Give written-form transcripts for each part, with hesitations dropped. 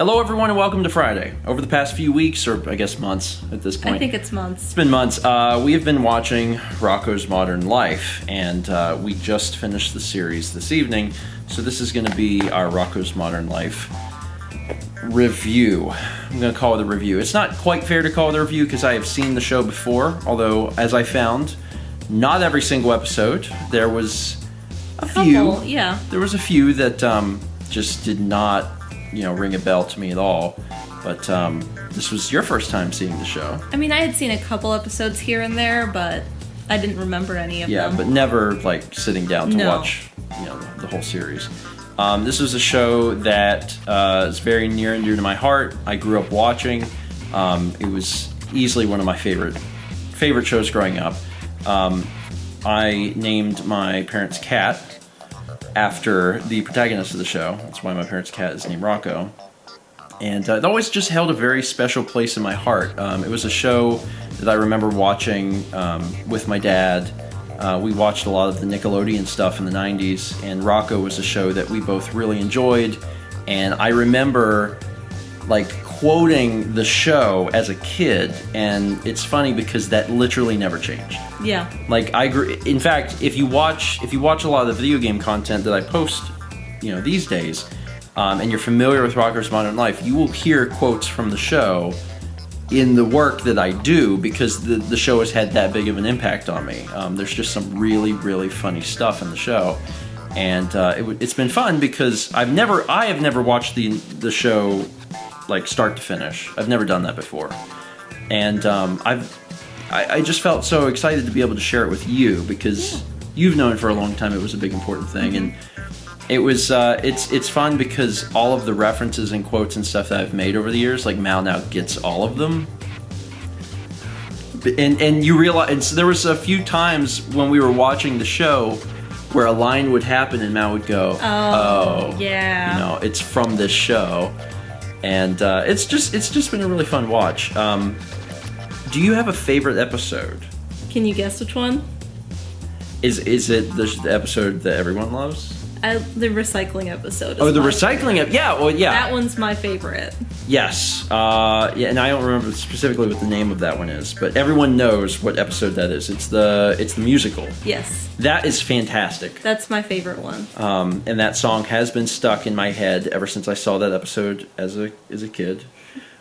Hello, everyone, and welcome to Friday. Over the past few weeks, or I guess months at this point. I think it's months. It's been months. We have been watching Rocko's Modern Life, and we just finished the series this evening, so this is going to be our Rocko's Modern Life review. I'm going to call it a review. It's not quite fair to call it a review because I have seen the show before, although, as I found, not every single episode. There was a few. Yeah. There was a few that just did not ring a bell to me at all. But this was your first time seeing the show. I mean, I had seen a couple episodes here and there, but I didn't remember any of them. Yeah, but never like sitting down to watch the whole series. This was a show that is very near and dear to my heart. I grew up watching. It was easily one of my favorite shows growing up. I named my parents' cat after the protagonist of the show. That's why my parents' cat is named Rocko. And it always just held a very special place in my heart. It was a show that I remember watching with my dad. We watched a lot of the Nickelodeon stuff in the 90s, and Rocko was a show that we both really enjoyed. And I remember quoting the show as a kid, and it's funny because that literally never changed. Yeah. In fact, if you watch a lot of the video game content that I post, these days, and you're familiar with Rocko's Modern Life, you will hear quotes from the show in the work that I do because the show has had that big of an impact on me. There's just some really, really funny stuff in the show, and it's been fun because I have never watched the show start to finish. I've never done that before, and I just felt so excited to be able to share it with you because you've known for a long time it was a big important thing, and it was it's fun because all of the references and quotes and stuff that I've made over the years, Mal now gets all of them, and you realize, and so there was a few times when we were watching the show where a line would happen and Mal would go, "Oh, yeah, it's from this show." And it's just been a really fun watch. Do you have a favorite episode? Can you guess which one? Is it the episode that everyone loves? The recycling episode. The recycling episode. Yeah, well, yeah. That one's my favorite. Yes. And I don't remember specifically what the name of that one is, but everyone knows what episode that is. It's the musical. Yes. That is fantastic. That's my favorite one. And that song has been stuck in my head ever since I saw that episode as a kid.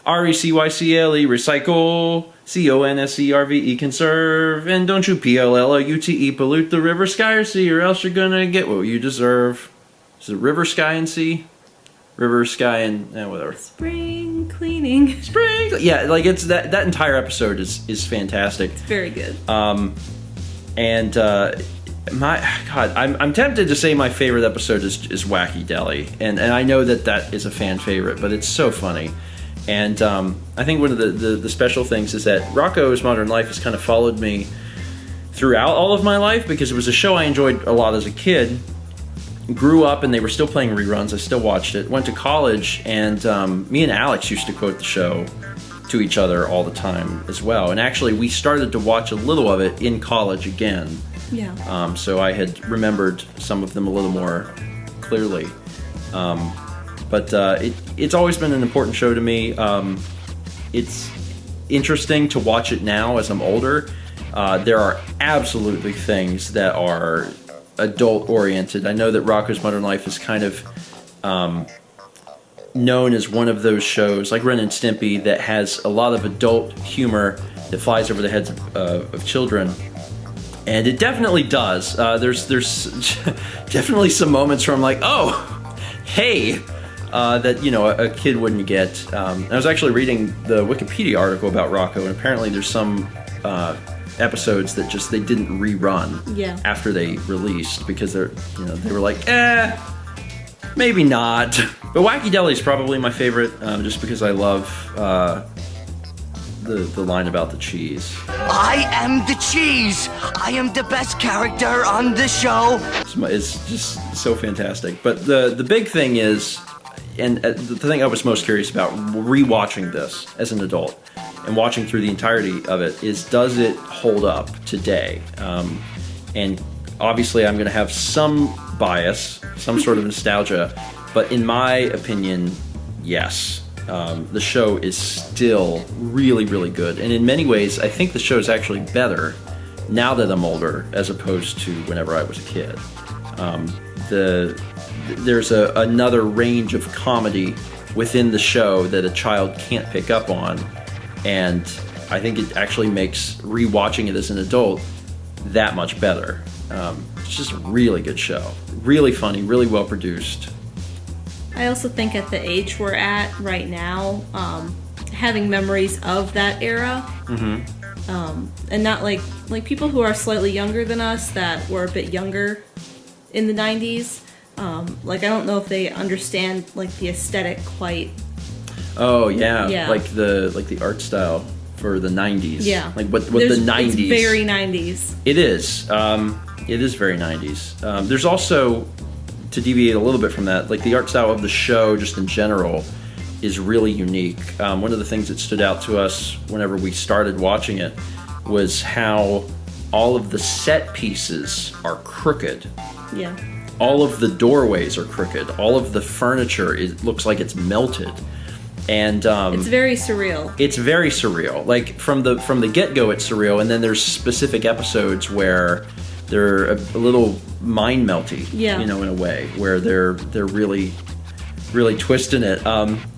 RECYCLE, recycle, CONSERVE, conserve, and don't you PLLOUTE, pollute the river, sky, or sea, or else you're gonna get what you deserve. Is it river, sky, and sea? River, sky, and whatever. Spring cleaning. Spring, yeah, it's that entire episode is fantastic. It's very good. And I'm tempted to say my favorite episode is Wacky Deli, and I know that is a fan favorite, but it's so funny. And I think one of the special things is that Rocko's Modern Life has kind of followed me throughout all of my life because it was a show I enjoyed a lot as a kid. Grew up and they were still playing reruns. I still watched it. Went to college, and me and Alex used to quote the show to each other all the time as well. And actually, we started to watch a little of it in college again. Yeah. So I had remembered some of them a little more clearly. But it's always been an important show to me. It's interesting to watch it now as I'm older. There are absolutely things that are adult-oriented. I know that Rocko's Modern Life is kind of known as one of those shows, like Ren and Stimpy, that has a lot of adult humor that flies over the heads of children. And it definitely does. There's definitely some moments where I'm like, oh, hey, that a kid wouldn't get. I was actually reading the Wikipedia article about Rocko, and apparently there's some episodes that they didn't rerun after they released because they were like, maybe not. But Wacky Deli is probably my favorite, just because I love the line about the cheese. I am the cheese. I am the best character on the show. It's just so fantastic. But the big thing is, and the thing I was most curious about rewatching this as an adult and watching through the entirety of it is, does it hold up today? And obviously I'm going to have some bias, some sort of nostalgia, but in my opinion, yes. the show is still really, really good. And in many ways, I think the show is actually better now that I'm older as opposed to whenever I was a kid. There's another range of comedy within the show that a child can't pick up on, and I think it actually makes rewatching it as an adult that much better. It's just a really good show. Really funny, really well produced. I also think at the age we're at right now, having memories of that era, and not like people who are slightly younger than us that were a bit younger in the 90s, I don't know if they understand the aesthetic quite. Oh yeah. Like the art style for the 90s. Yeah. Like what the 90s. It's very 90s. It is. It is very 90s. There's also, to deviate a little bit from that, the art style of the show just in general is really unique. One of the things that stood out to us whenever we started watching it was how all of the set pieces are crooked. Yeah. All of the doorways are crooked. All of the furniture looks like it's melted. And it's very surreal. It's very surreal. From the get-go, it's surreal, and then there's specific episodes where they're a little mind melty, in a way, where they're really, really twisting it.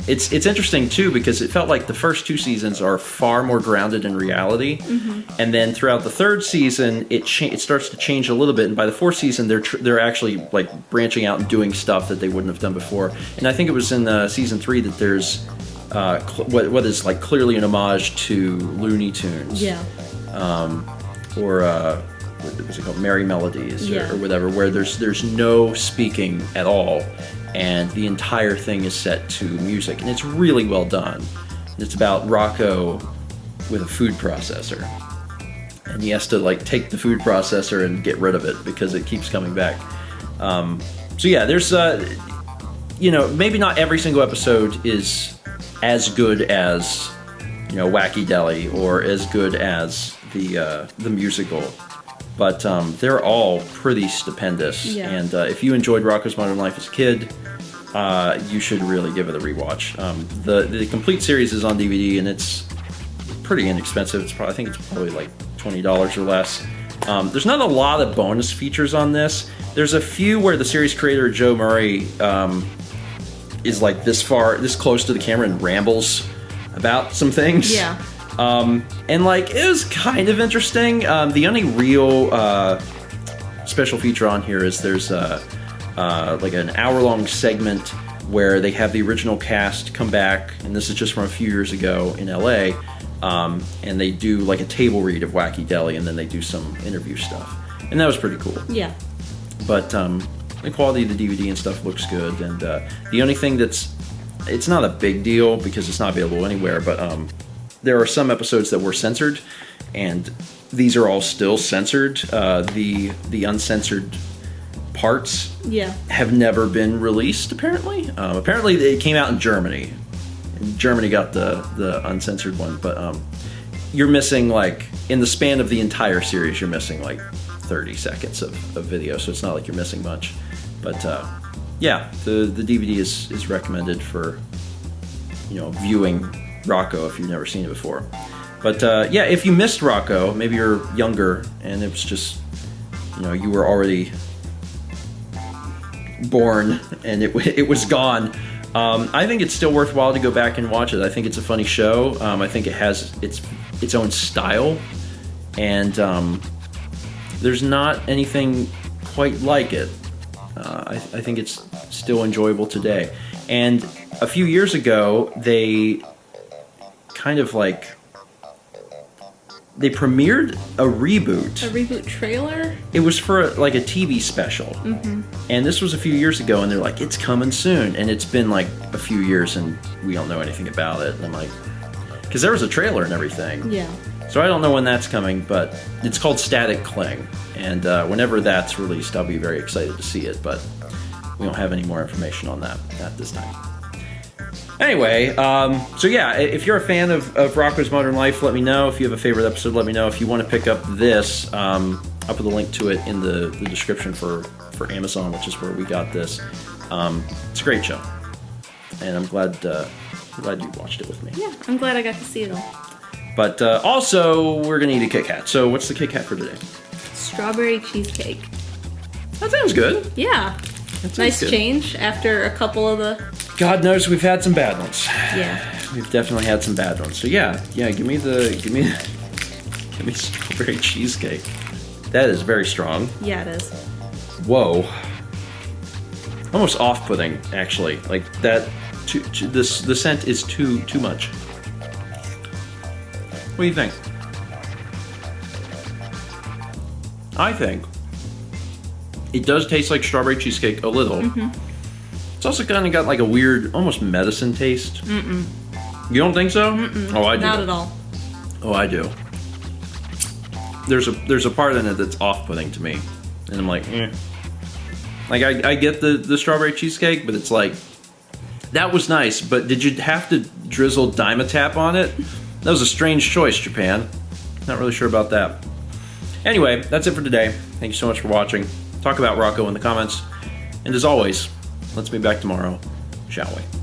It's interesting too because it felt like the first two seasons are far more grounded in reality, and then throughout the third season, it starts to change a little bit, and by the fourth season, they're actually branching out and doing stuff that they wouldn't have done before. And I think it was in season 3 that there's what is clearly an homage to Looney Tunes, or what was it called, Merry Melodies, or whatever, where there's no speaking at all, and the entire thing is set to music, and it's really well done. It's about Rocko with a food processor, and he has to take the food processor and get rid of it because it keeps coming back. So yeah, there's maybe not every single episode is as good as Wacky Deli or as good as the musical. But they're all pretty stupendous, and if you enjoyed Rocko's Modern Life as a kid, you should really give it a rewatch. The complete series is on DVD, and it's pretty inexpensive. I think it's probably $20 or less. There's not a lot of bonus features on this. There's a few where the series creator Joe Murray is this close to the camera and rambles about some things. Yeah. And it was kind of interesting. The only real special feature on here is there's an hour-long segment where they have the original cast come back, and this is just from a few years ago in LA, and they do a table read of Wacky Deli, and then they do some interview stuff, and that was pretty cool. Yeah. But the quality of the DVD and stuff looks good, and the only thing it's not a big deal because it's not available anywhere, but there are some episodes that were censored, and these are all still censored. The uncensored parts have never been released, apparently. Apparently it came out in Germany. And Germany got the uncensored one, but you're missing, in the span of the entire series, you're missing 30 seconds of video, so it's not like you're missing much. But yeah, the DVD is recommended for viewing Rocko if you've never seen it before. But yeah, if you missed Rocko, maybe you're younger and it was just you were already born and it was gone, I think it's still worthwhile to go back and watch it. I think it's a funny show. I think it has its own style, and there's not anything quite like it. I think it's still enjoyable today. And a few years ago, they kind of they premiered a reboot. A reboot trailer? It was for a TV special. And this was a few years ago, and they're like, it's coming soon. And it's been a few years, and we don't know anything about it. And I'm because there was a trailer and everything. Yeah. So I don't know when that's coming, but it's called Static Cling. And whenever that's released, I'll be very excited to see it. But we don't have any more information on that at this time. Anyway, so yeah, if you're a fan of Rocko's Modern Life, let me know. If you have a favorite episode, let me know. If you want to pick up this, I'll put the link to it in the description for Amazon, which is where we got this. It's a great show. and I'm glad you watched it with me. Yeah, I'm glad I got to see it all. But also, we're gonna eat a Kit Kat. So what's the Kit Kat for today? Strawberry cheesecake. That sounds good. Yeah. That sounds Nice good. change after a couple of the... God knows we've had some bad ones. Yeah. We've definitely had some bad ones. So yeah, give me strawberry cheesecake. That is very strong. Yeah, it is. Whoa. Almost off-putting, actually. Like that. The scent is too much. What do you think? I think it does taste like strawberry cheesecake a little. It's also kind of got like a weird, almost medicine taste. You don't think so? Oh, I do. Not at all. Oh, I do. There's a part in it that's off-putting to me, and I'm like, eh. Like I get the strawberry cheesecake, but it's like that was nice. But did you have to drizzle Dimetapp on it? That was a strange choice, Japan. Not really sure about that. Anyway, that's it for today. Thank you so much for watching. Talk about Rocko in the comments, and as always, let's be back tomorrow, shall we?